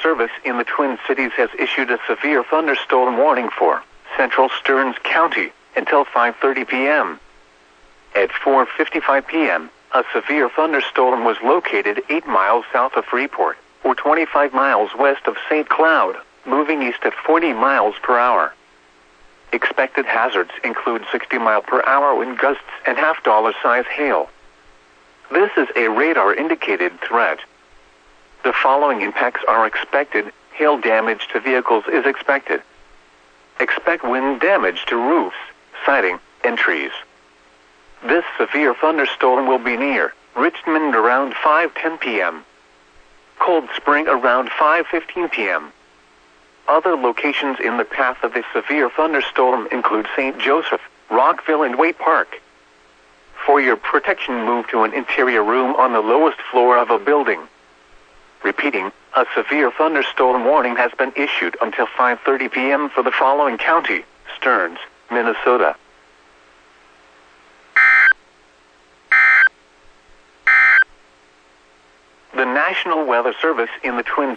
Service in the Twin Cities has issued a severe thunderstorm warning for central Stearns County until 5:30 p.m. At 4:55 p.m., a severe thunderstorm was located 8 miles south of Freeport, or 25 miles west of St. Cloud, moving east at 40 miles per hour. Expected hazards include 60-mile-per-hour wind gusts and half-dollar-size hail. This is a radar-indicated threat. The following impacts are expected. Hail damage to vehicles is expected. Expect wind damage to roofs, siding, and trees. This severe thunderstorm will be near Richmond around 5:10 p.m. Cold Spring around 5:15 p.m. Other locations in the path of the severe thunderstorm include St. Joseph, Rockville, and Waite Park. For your protection, move to an interior room on the lowest floor of a building. Repeating, a severe thunderstorm warning has been issued until 5:30 p.m. for the following county: Stearns, Minnesota. The National Weather Service in the Twin